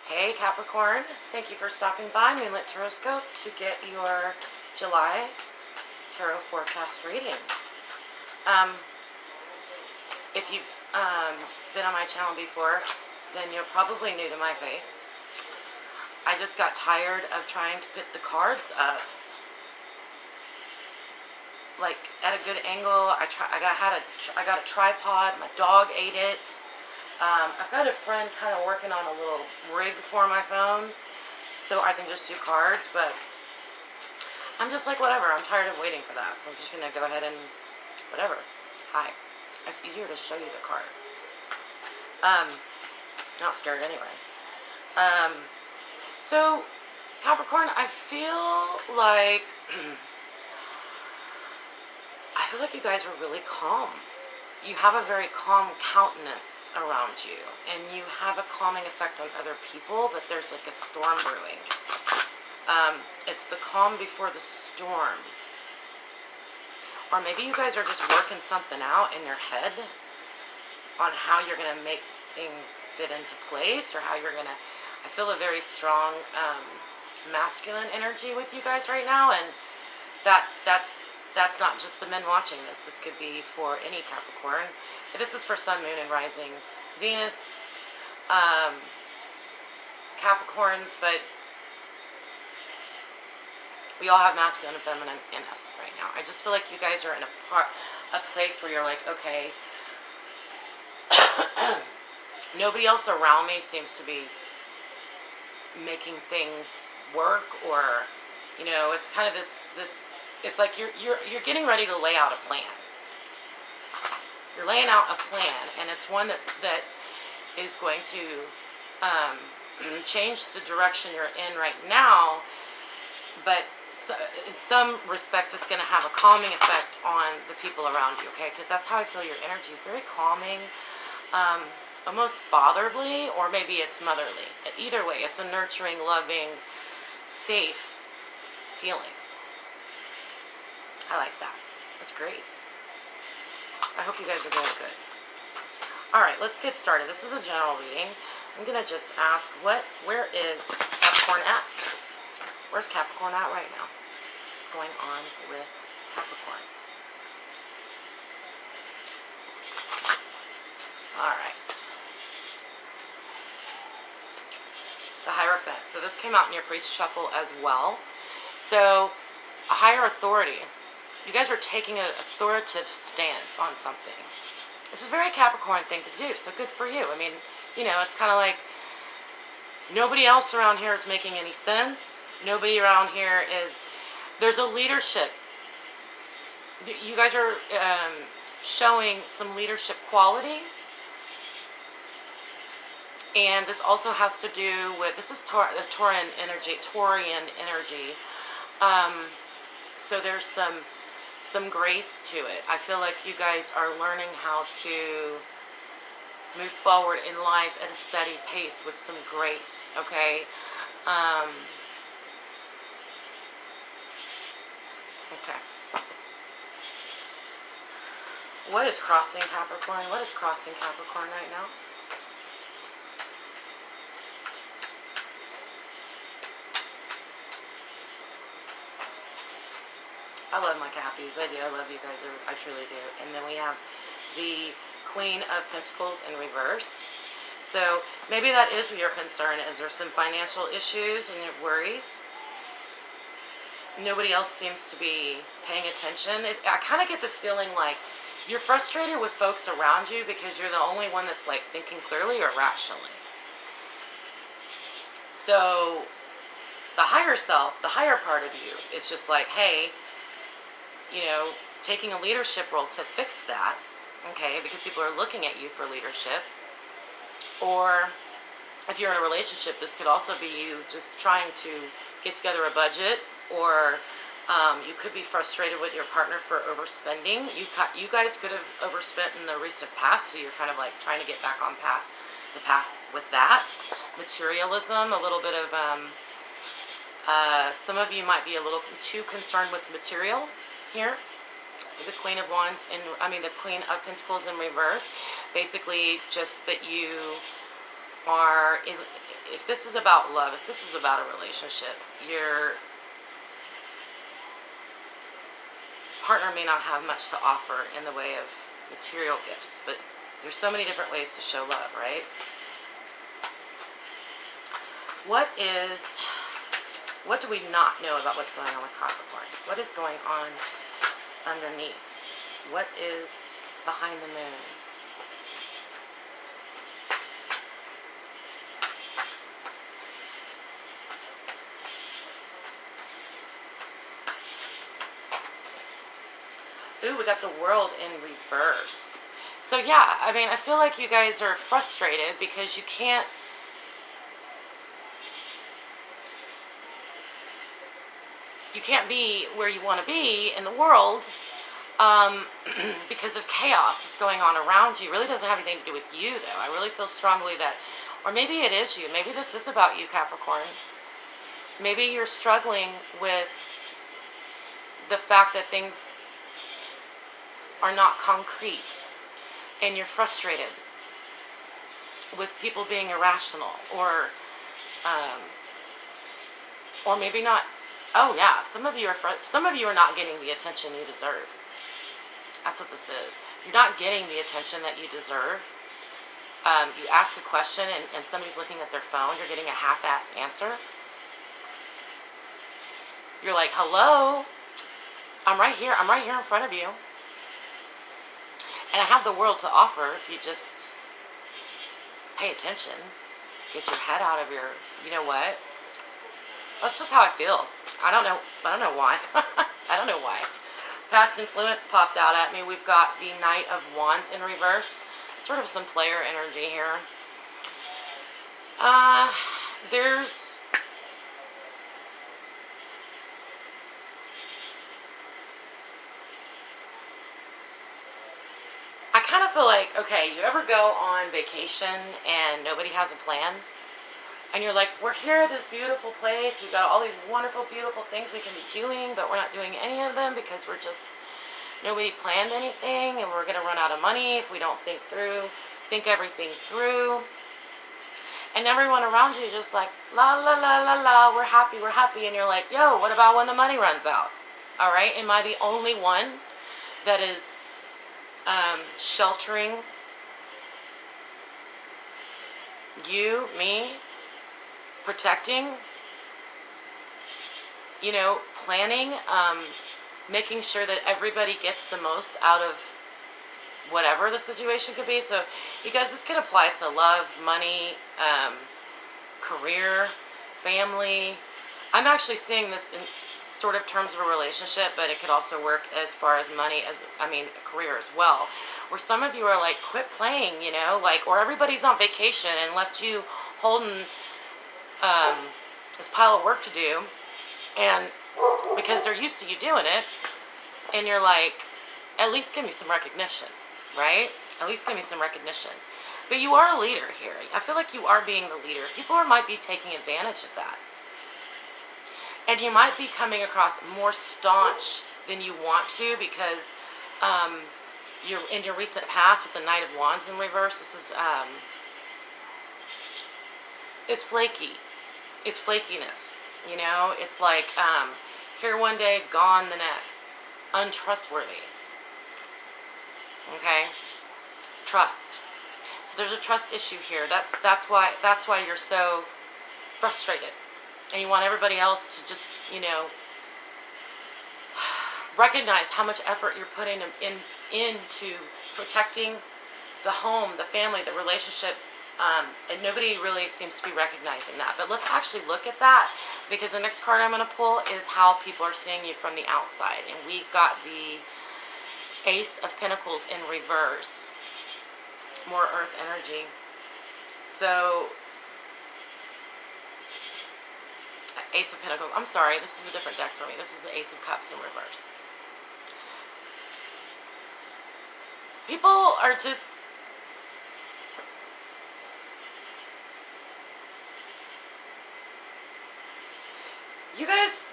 Hey Capricorn, thank you for stopping by Moonlit Tarotscope to get your July tarot forecast reading. If you've been on my channel before, then you're probably new to my face. I just got tired of trying to put the cards up like at a good angle. I got a tripod. My dog ate it. I've got a friend kind of working on a little rig for my phone so I can just do cards, but I'm just like, whatever, I'm tired of waiting for that, so I'm just going to go ahead and whatever. Hi. It's easier to show you the cards. Not scared anyway. So, Capricorn, I feel like you guys are really calm. You have a very calm countenance around you, and you have a calming effect on other people, but there's like a storm brewing. It's the calm before the storm. Or maybe you guys are just working something out in your head on how you're going to make things fit into place, or how you're going to... I feel a very strong masculine energy with you guys right now, and that's not just the men watching this. This could be for any Capricorn. This is for Sun, Moon, and Rising Venus Capricorns, but we all have masculine and feminine in us right now. I just feel like you guys are in a place where you're like, okay, nobody else around me seems to be making things work, or, you know, it's kind of this it's like you're getting ready to lay out a plan. You're laying out a plan, and it's one that is going to change the direction you're in right now, but in some respects it's going to have a calming effect on the people around you, okay? Because that's how I feel your energy is very calming, almost fatherly, or maybe it's motherly. Either way, it's a nurturing, loving, safe feeling. I like that. That's great. I hope you guys are doing good. Alright, let's get started. This is a general reading. I'm going to just ask, where is Capricorn at? Where's Capricorn at right now? What's going on with Capricorn? Alright. The Hierophant. So this came out in your priest shuffle as well. So, a higher authority. You guys are taking an authoritative stance on something. It's a very Capricorn thing to do, so good for you. I mean, you know, it's kind of like nobody else around here is making any sense. Nobody around here is... There's a leadership. You guys are showing some leadership qualities. And this also has to do with... This is the Taurian energy. So there's some grace to it. I feel like you guys are learning how to move forward in life at a steady pace with some grace, okay? Okay. What is crossing Capricorn? What is crossing Capricorn right now? I love my Cappies. I do. I love you guys. I truly do. And then we have the Queen of Pentacles in reverse. So maybe that is your concern. Is there some financial issues and your worries? Nobody else seems to be paying attention. I kind of get this feeling like you're frustrated with folks around you because you're the only one that's like thinking clearly or rationally. So the higher self, the higher part of you is just like, hey, you know, taking a leadership role to fix that, okay, because people are looking at you for leadership. Or if you're in a relationship, this could also be you just trying to get together a budget, or you could be frustrated with your partner for overspending. You guys could have overspent in the recent past, so you're kind of like trying to get back on the path with that. Materialism, a little bit of, some of you might be a little too concerned with material here. The Queen of Wands, the Queen of Pentacles in reverse. Basically, just that you are if this is about love, if this is about a relationship, your partner may not have much to offer in the way of material gifts, but there's so many different ways to show love, right? What do we not know about what's going on with Capricorn? What is going on underneath? What is behind the moon? Ooh, we got the World in reverse. So yeah, I mean, I feel like you guys are frustrated because you can't be where you want to be in the world because of chaos that's going on around you. It really doesn't have anything to do with you, though. I really feel strongly that, or maybe it is you. Maybe this is about you, Capricorn. Maybe you're struggling with the fact that things are not concrete, and you're frustrated with people being irrational, or maybe not. Oh yeah, some of you are not getting the attention you deserve. That's what this is. You're not getting the attention that you deserve. You ask a question and somebody's looking at their phone. You're getting a half-ass answer. You're like, hello, I'm right here. I'm right here in front of you. And I have the world to offer if you just pay attention. Get your head out of your, you know what? That's just how I feel. I don't know why. I don't know why. Past influence popped out at me. We've got the Knight of Wands in reverse. Sort of some player energy here. There's... I kind of feel like, okay, you ever go on vacation and nobody has a plan? And you're like, we're here at this beautiful place. We've got all these wonderful, beautiful things we can be doing, but we're not doing any of them because nobody planned anything, and we're going to run out of money if we don't think everything through. And everyone around you is just like, la, la, la, la, la, we're happy. And you're like, yo, what about when the money runs out? All right, am I the only one that is sheltering you, me? Protecting, you know, planning, making sure that everybody gets the most out of whatever the situation could be. So you guys, this can apply to love, money, career, family. I'm actually seeing this in sort of terms of a relationship, but it could also work as far as money, career as well. Where some of you are like, quit playing, you know, like, or everybody's on vacation and left you holding this pile of work to do, and because they're used to you doing it, and you're like, at least give me some recognition, right? At least give me some recognition. But you are a leader here. I feel like you are being the leader. People might be taking advantage of that, and you might be coming across more staunch than you want to because you're in your recent past with the Knight of Wands in reverse. This is it's flaky. It's flakiness, you know? It's like, here one day, gone the next. Untrustworthy. Okay? Trust. So there's a trust issue here. That's why you're so frustrated. And you want everybody else to just, you know, recognize how much effort you're putting into protecting the home, the family, the relationship. And nobody really seems to be recognizing that. But let's actually look at that, because the next card I'm going to pull is how people are seeing you from the outside. And we've got the Ace of Pentacles in reverse. More earth energy. So, Ace of Pentacles. I'm sorry, this is a different deck for me. This is the Ace of Cups in reverse. People are just... You guys,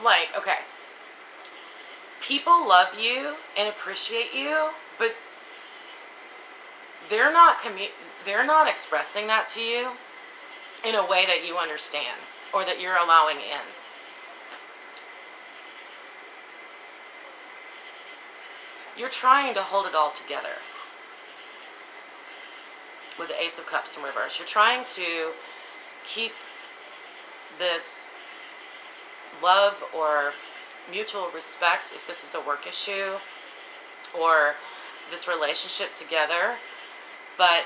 like, okay, people love you and appreciate you, but they're not expressing that to you, in a way that you understand or that you're allowing in. You're trying to hold it all together with the Ace of Cups in reverse. You're trying to keep this love or mutual respect, if this is a work issue, or this relationship together, but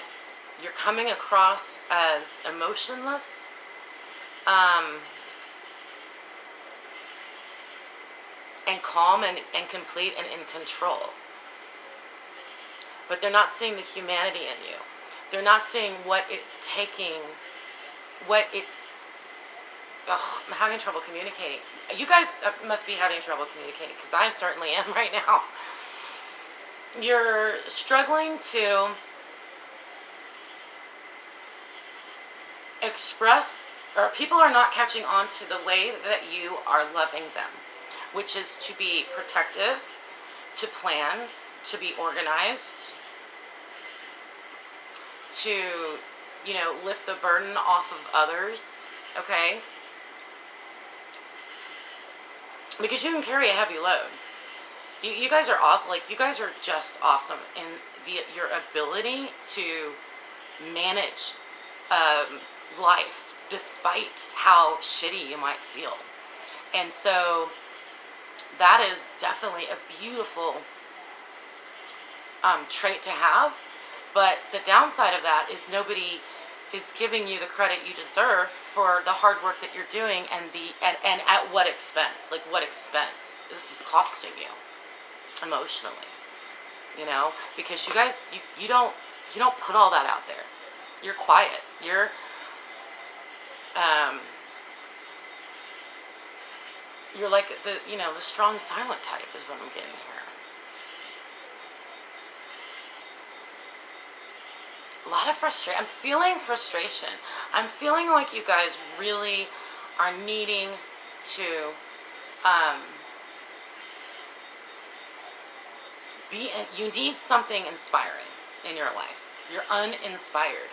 you're coming across as emotionless, and calm and complete and in control. But they're not seeing the humanity in you. They're not seeing what it's taking, I'm having trouble communicating. You guys must be having trouble communicating, because I certainly am right now. You're struggling to express, or people are not catching on to the way that you are loving them, which is to be protective, to plan, to be organized, to, you know, lift the burden off of others, okay? Because you can carry a heavy load. You guys are awesome. Like, you guys are just awesome in your ability to manage life despite how shitty you might feel. And so that is definitely a beautiful trait to have. But the downside of that is nobody is giving you the credit you deserve for the hard work that you're doing, and at what expense? Like, what expense? This is costing you emotionally, you know, because you guys, you don't put all that out there. You're quiet. You're like the strong silent type is what I'm getting here. A lot of frustration. I'm feeling frustration. I'm feeling like you guys really are needing to you need something inspiring in your life. You're uninspired.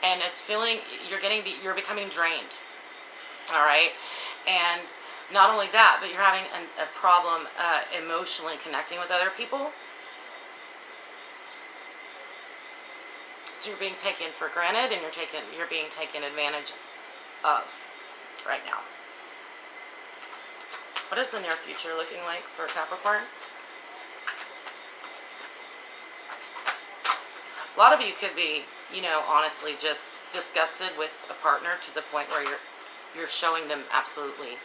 And it's feeling, you're becoming drained. All right? And not only that, but you're having a problem emotionally connecting with other people. So you're being taken for granted, and you're being taken advantage of right now. What is the near future looking like for Capricorn? A lot of you could be, honestly just disgusted with a partner to the point where you're showing them absolutely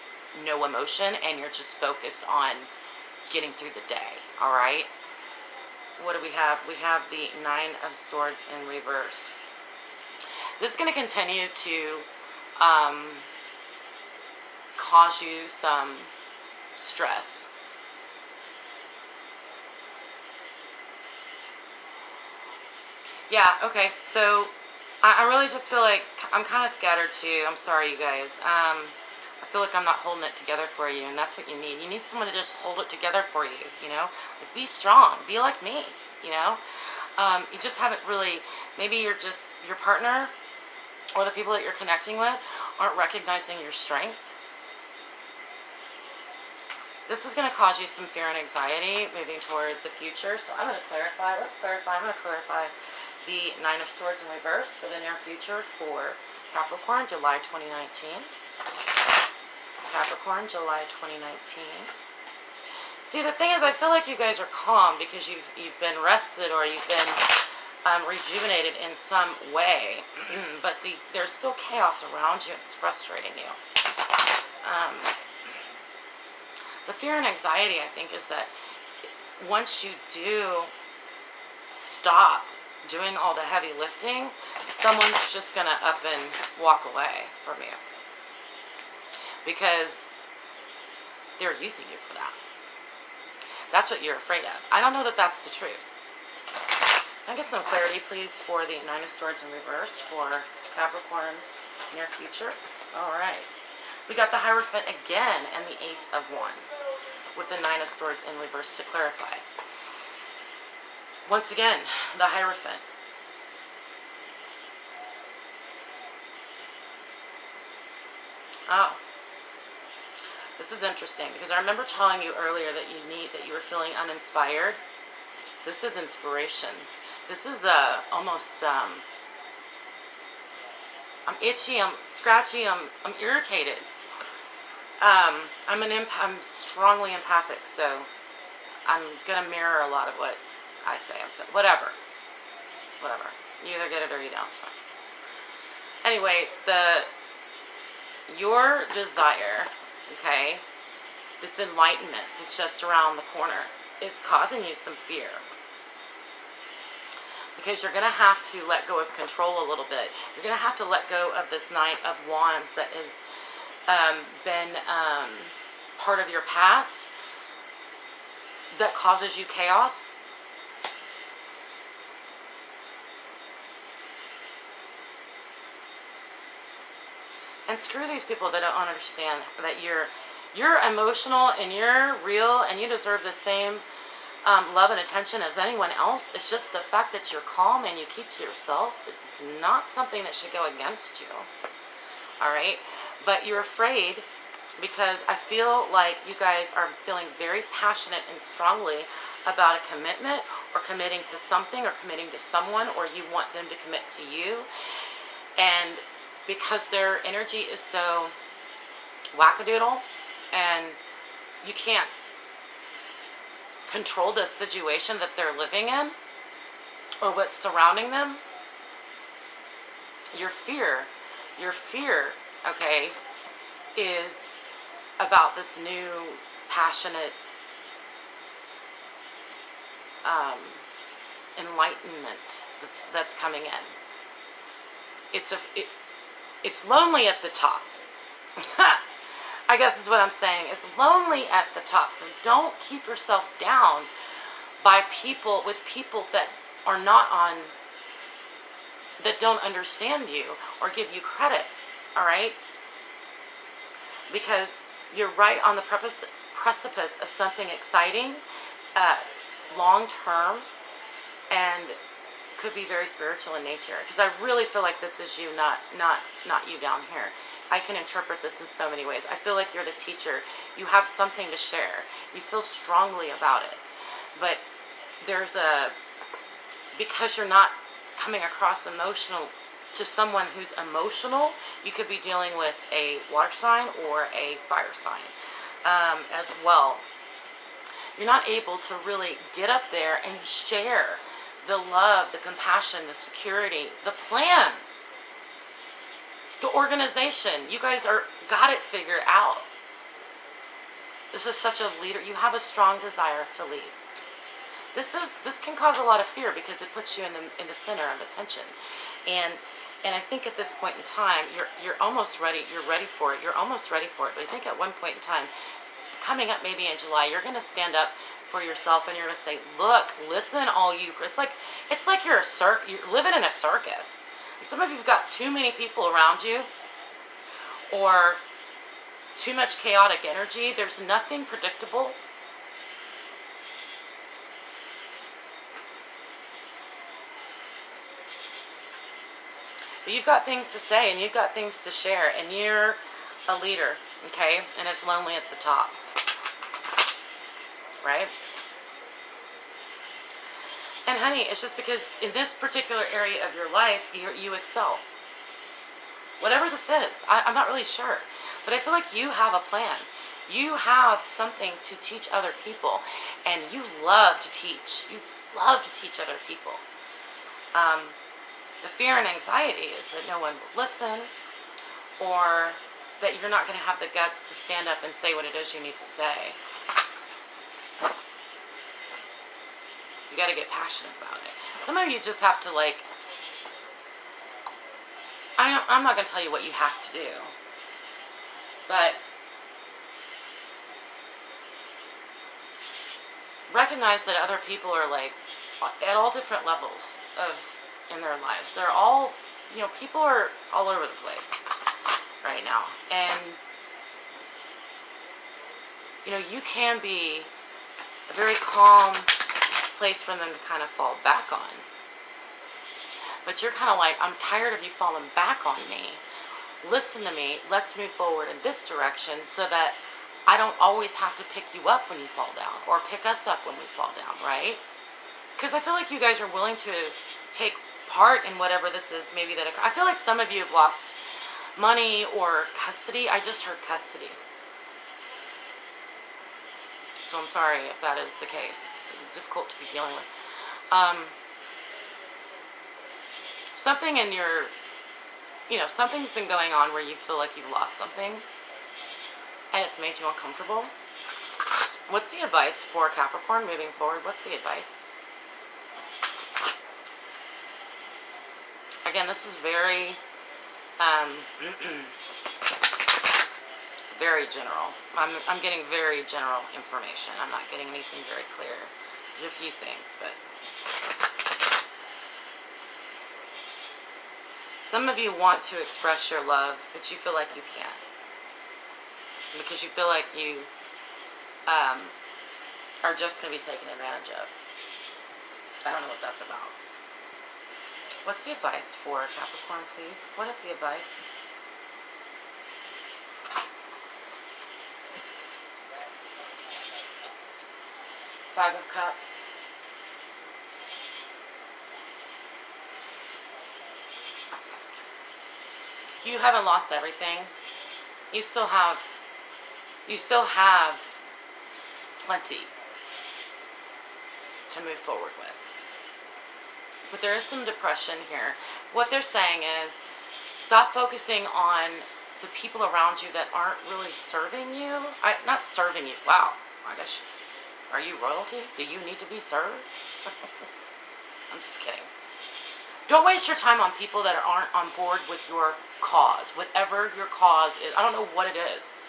no emotion, and you're just focused on getting through the day, all right? What do we have? We have the Nine of Swords in reverse. This is going to continue to cause you some stress. Yeah, okay, so I really just feel like I'm kind of scattered too. I'm sorry, you guys. I feel like I'm not holding it together for you, and that's what you need. You need someone to just hold it together for you, Like, be strong. Be like me, You just haven't really, maybe your partner or the people that you're connecting with aren't recognizing your strength. This is going to cause you some fear and anxiety moving toward the future, so I'm going to clarify. Let's clarify. I'm going to clarify the Nine of Swords in reverse for the near future for Capricorn, July 2019. Capricorn, July 2019. See, the thing is, I feel like you guys are calm because you've been rested, or you've been rejuvenated in some way, but there's still chaos around you. It's frustrating you. The fear and anxiety, I think, is that once you do stop doing all the heavy lifting, someone's just going to up and walk away from you. Because they're using you for that. That's what you're afraid of. I don't know that that's the truth. Can I get some clarity, please, for the Nine of Swords in reverse for Capricorn's near future? All right. We got the Hierophant again and the Ace of Wands with the Nine of Swords in reverse to clarify. Once again, the Hierophant. Oh, this is interesting because I remember telling you earlier that you were feeling uninspired. This is inspiration. This is almost I'm itchy, I'm scratchy, I'm irritated. I'm strongly empathic, so I'm gonna mirror a lot of what I say. Whatever. You either get it or you don't. So. Anyway, your desire, okay, this enlightenment that's just around the corner is causing you some fear. Because you're going to have to let go of control a little bit. You're going to have to let go of this Knight of Wands that has been part of your past that causes you chaos. And screw these people that don't understand that you're emotional and you're real and you deserve the same love and attention as anyone else. It's just the fact that you're calm and you keep to yourself. It's not something that should go against you. All right? But you're afraid because I feel like you guys are feeling very passionate and strongly about a commitment or committing to something or committing to someone, or you want them to commit to you. And because their energy is so wackadoodle and you can't control the situation that they're living in or what's surrounding them, your fear, okay, is about this new passionate enlightenment that's coming in. It's lonely at the top. I guess is what I'm saying. It's lonely at the top. So don't keep yourself down by people that are not on, that don't understand you or give you credit. All right? Because you're right on the precipice of something exciting, long term, and could be very spiritual in nature. Because I really feel like this is you, not you down here. I can interpret this in so many ways. I feel like you're the teacher. You have something to share. You feel strongly about it. But because you're not coming across emotional to someone who's emotional, you could be dealing with a water sign or a fire sign as well. You're not able to really get up there and share the love, the compassion, the security, the plan, the organization. You guys got it figured out. This is such a leader. You have a strong desire to lead. This can cause a lot of fear because it puts you in the center of attention. And I think at this point in time, you're almost ready. You're ready for it. You're almost ready for it. But I think at one point in time, coming up maybe in July, you're going to stand up for yourself and you're going to say, look, listen, all you. It's like you're living in a circus. Some of you've got too many people around you or too much chaotic energy. There's nothing predictable. But you've got things to say and you've got things to share and you're a leader, okay? And it's lonely at the top, right? And honey, it's just because in this particular area of your life, you excel. Whatever this is, I'm not really sure. But I feel like you have a plan. You have something to teach other people. And you love to teach. You love to teach other people. The fear and anxiety is that no one will listen, or that you're not going to have the guts to stand up and say what it is you need to say. You got to get passionate about it. Some of you just have to I'm not going to tell you what you have to do, but recognize that other people are at all different levels in their lives. They're all, people are all over the place right now. And, you can be a very calm place for them to kind of fall back on. But you're kind of like, I'm tired of you falling back on me. listen to me, let's move forward in this direction so that I don't always have to pick you up when you fall down or pick us up when we fall down, right? Because I feel like you guys are willing to take part in whatever this is. Maybe that I feel like some of you have lost money or custody. I just heard custody. So I'm sorry if that is the case. It's difficult to be dealing with. Something in your, something's been going on where you feel like you've lost something and it's made you uncomfortable. What's the advice for Capricorn moving forward? What's the advice? Again, this is very, very general. I'm getting very general information. I'm not getting anything very clear. There's a few things, but some of you want to express your love, but you feel like you can't. Because you feel like you are just going to be taken advantage of. I don't know what that's about. What's the advice for Capricorn, please? What is the advice? Five of Cups. You haven't lost everything. You still have plenty to move forward with. But there is some depression here. What they're saying is, stop focusing on the people around you that aren't really serving you. Not serving you. Wow. I guess, are you royalty? Do you need to be served? I'm just kidding. Don't waste your time on people that aren't on board with your cause. Whatever your cause is. I don't know what it is.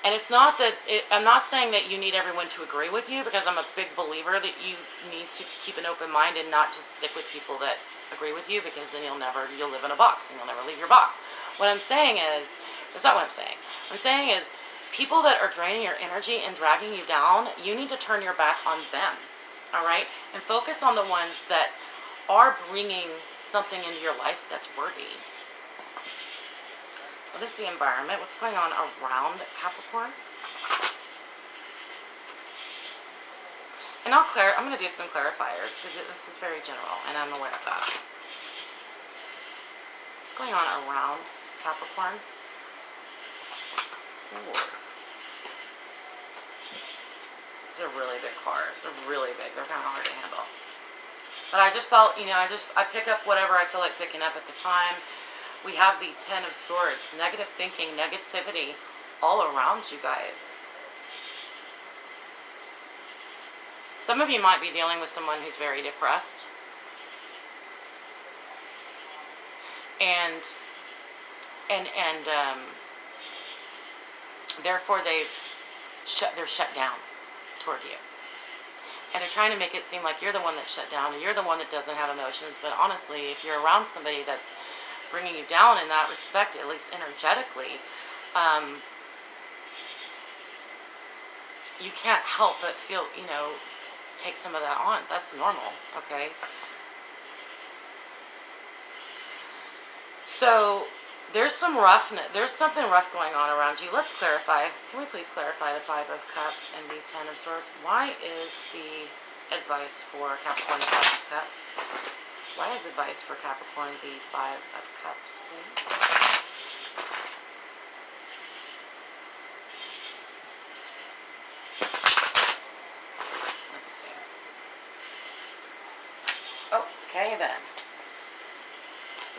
And it's not that, I'm not saying that you need everyone to agree with you, because I'm a big believer that you need to keep an open mind and not just stick with people that agree with you, because then you'll live in a box and you'll never leave your box. What I'm saying is, that's not what I'm saying. What I'm saying is, people that are draining your energy and dragging you down, you need to turn your back on them, all right? And focus on the ones that are bringing something into your life that's worthy. What is the environment? What's going on around Capricorn? And I'm going to do some clarifiers because this is very general and I'm aware of that. What's going on around Capricorn? Lord. They're really big cards. They're really big. They're kind of hard to handle. But I just felt, I pick up whatever I feel like picking up at the time. We have the Ten of Swords, negative thinking, negativity all around you guys. Some of you might be dealing with someone who's very depressed. And therefore they're shut down toward you. And they're trying to make it seem like you're the one that's shut down and you're the one that doesn't have emotions. But honestly, if you're around somebody that's bringing you down in that respect, at least energetically, you can't help but feel, take some of that on. That's normal, okay? So there's some roughness. There's something rough going on around you. Let's clarify. Can we please clarify the Five of Cups and the Ten of Swords? Why is the advice for Capricorn the Five of Cups? Why is advice for Capricorn the Five of Cups, please? Let's see. Okay, then.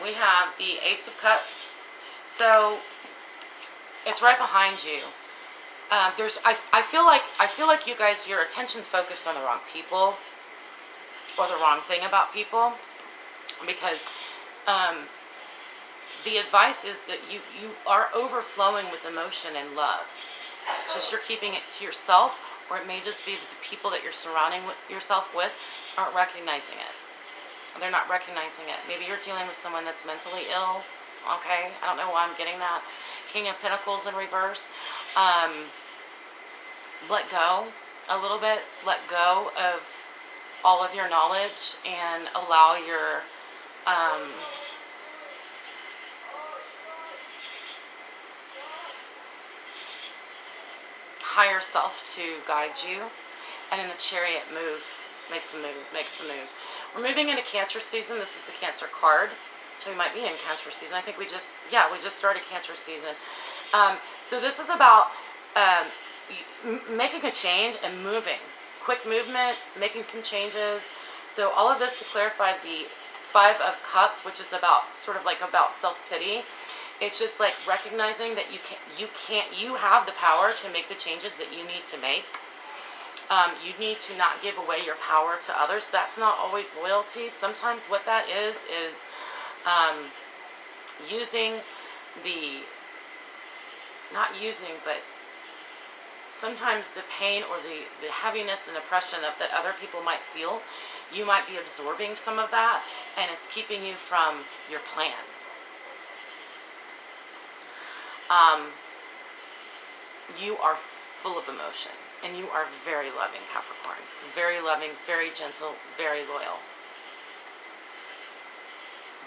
We have the Ace of Cups. So it's right behind you. I feel like you guys, your attention's focused on the wrong people or the wrong thing about people, because the advice is that you are overflowing with emotion and love. It's just you're keeping it to yourself, or it may just be that the people that you're surrounding yourself with aren't recognizing it. They're not recognizing it. Maybe you're dealing with someone that's mentally ill. Okay, I don't know why I'm getting that. King of Pentacles in reverse. Let go a little bit. Let go of all of your knowledge and allow your higher self to guide you. And then the Chariot makes some moves. We're moving into Cancer season. This is the Cancer card. So we might be in Cancer season. I think we just started Cancer season. So this is about making a change and moving. Quick movement, making some changes. So all of this to clarify the Five of Cups, which is about about self-pity. It's just like recognizing that you have the power to make the changes that you need to make. You need to not give away your power to others. That's not always loyalty. Sometimes what that is but sometimes the pain or the heaviness and oppression that other people might feel, you might be absorbing some of that, and it's keeping you from your plan. You are full of emotion, and you are very loving, Capricorn. Very loving, very gentle, very loyal.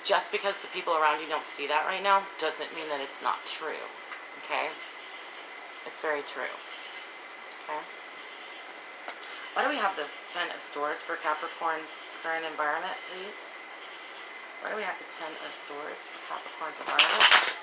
Just because the people around you don't see that right now doesn't mean that it's not true, okay? It's very true, okay? Why do we have the Ten of Swords for Capricorn's current environment, please? Why do we have the Ten of Swords for Capricorn's environment?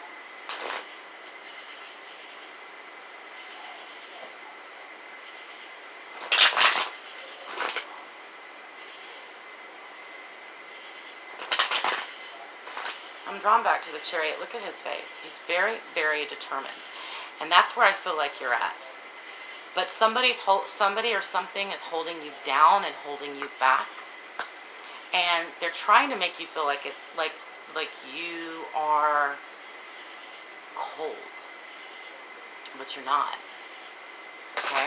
I'm drawn back to the Chariot. Look at his face. He's very, very determined. And that's where I feel like you're at. But somebody or something is holding you down and holding you back. And they're trying to make you feel like you are cold. But you're not. Okay?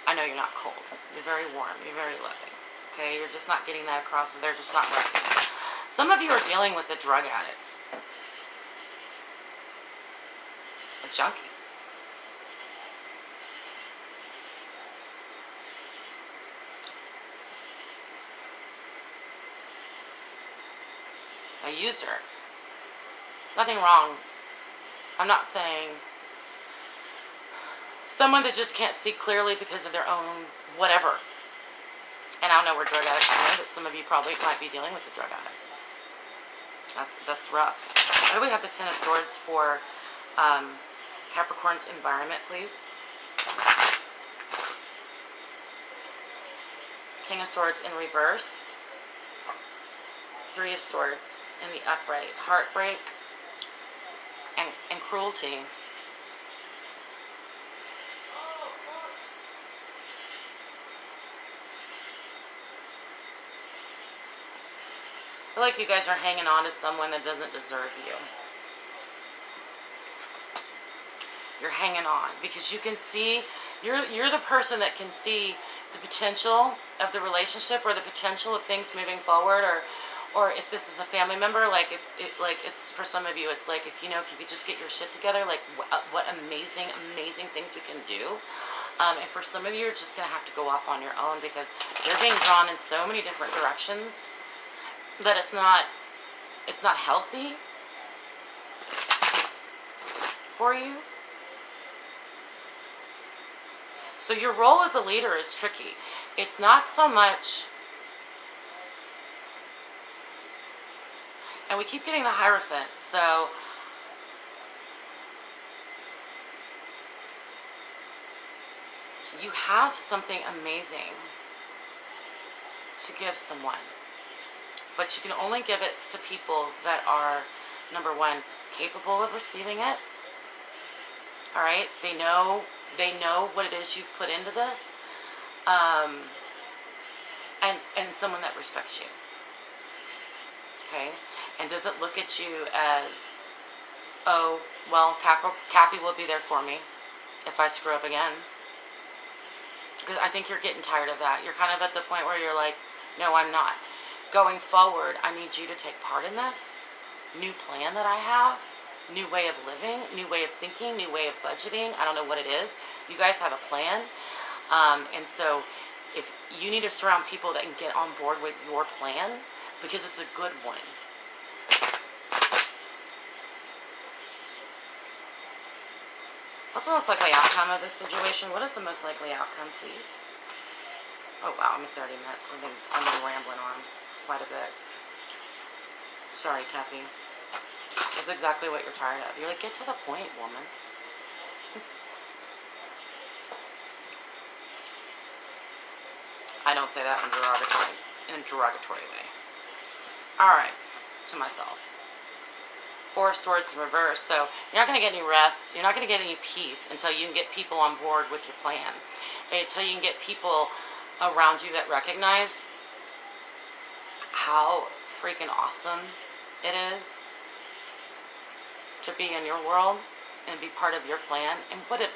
I know you're not cold. You're very warm. You're very loving. Okay? You're just not getting that across, and they're just not recognizing. Some of you are dealing with a drug addict. A junkie. A user. Nothing wrong. I'm not saying someone that just can't see clearly because of their own whatever. And I don't know where drug addicts are, but some of you probably might be dealing with a drug addict. That's rough. Why do we have the Ten of Swords for Capricorn's environment, please? King of Swords in reverse. Three of Swords in the upright. Heartbreak and cruelty. I feel like you guys are hanging on to someone that doesn't deserve you. You're hanging on because you can see, you're the person that can see the potential of the relationship or the potential of things moving forward, or if this is a family member, like it's for some of you, it's like if you could just get your shit together, like what amazing things we can do. And for some of you, you're just gonna have to go off on your own because they're being drawn in so many different directions that it's not healthy for you. So your role as a leader is tricky. It's not so much, and we keep getting the Hierophant, so you have something amazing to give someone. But you can only give it to people that are, number one, capable of receiving it. All right? They know what it is you've put into this. And someone that respects you. Okay? And doesn't look at you as, oh, well, Cappy will be there for me if I screw up again. Because I think you're getting tired of that. You're kind of at the point where you're like, no, I'm not. Going forward, I need you to take part in this new plan that I have, new way of living, new way of thinking, new way of budgeting. I don't know what it is. You guys have a plan. And so if you need to surround people that can get on board with your plan, because it's a good one. What's the most likely outcome of this situation? What is the most likely outcome, please? Oh, wow, I'm at 30 minutes. I've been rambling on quite a bit. Sorry, Cappy. That's exactly what you're tired of. You're like, get to the point, woman. I don't say that in a derogatory way. Alright, to myself. Four of Swords in reverse. So you're not going to get any rest. You're not going to get any peace until you can get people on board with your plan. Until you can get people around you that recognize how freaking awesome it is to be in your world and be part of your plan, and what it,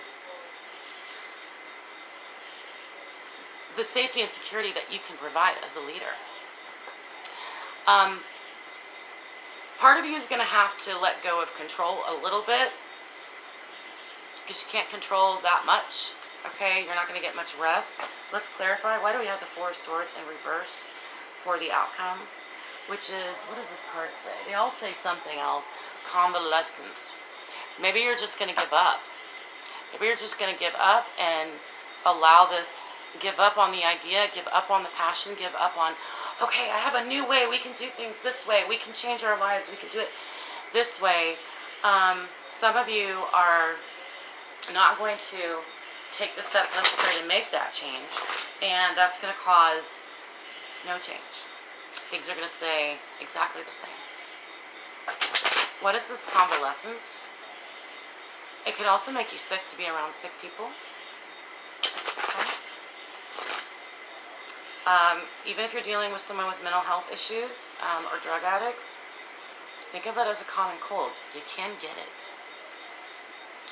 the safety and security that you can provide as a leader. Part of you is going to have to let go of control a little bit, because you can't control that much. Okay, you're not going to get much rest. Let's clarify. Why do we have the Four of Swords in reverse for the outcome? Which is, what does this card say? They all say something else. Convalescence. Maybe you're just going to give up. Maybe you're just going to give up and allow this, give up on the idea, give up on the passion, give up on, okay, I have a new way. We can do things this way. We can change our lives. We can do it this way. Some of you are not going to take the steps necessary to make that change, and that's going to cause no change. Things are going to stay exactly the same. What is this convalescence? It could also make you sick to be around sick people. Okay. Even if you're dealing with someone with mental health issues or drug addicts, think of it as a common cold. You can get it.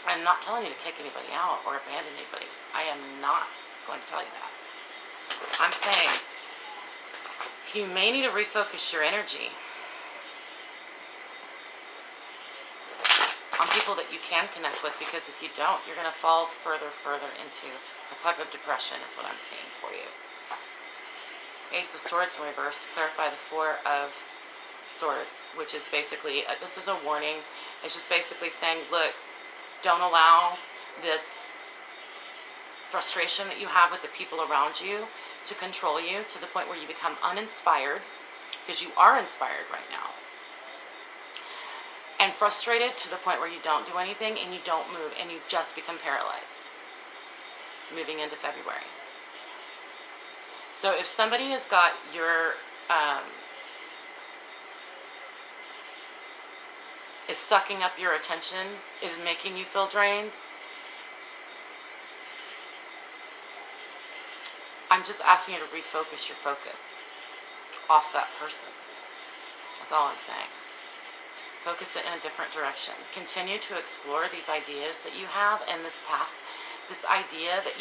I'm not telling you to kick anybody out or abandon anybody. I am not going to tell you that. I'm saying you may need to refocus your energy on people that you can connect with, because if you don't, you're going to fall further into a type of depression is what I'm seeing for you. Ace of Swords in reverse. Clarify the Four of Swords, which is basically, this is a warning. It's just basically saying, look, don't allow this frustration that you have with the people around you to control you to the point where you become uninspired, because you are inspired right now, and frustrated to the point where you don't do anything and you don't move and you just become paralyzed moving into February. So if somebody has got your is sucking up your attention, is making you feel drained, I'm just asking you to refocus your focus off that person. That's all I'm saying. Focus it in a different direction. Continue to explore these ideas that you have and this path, this idea that you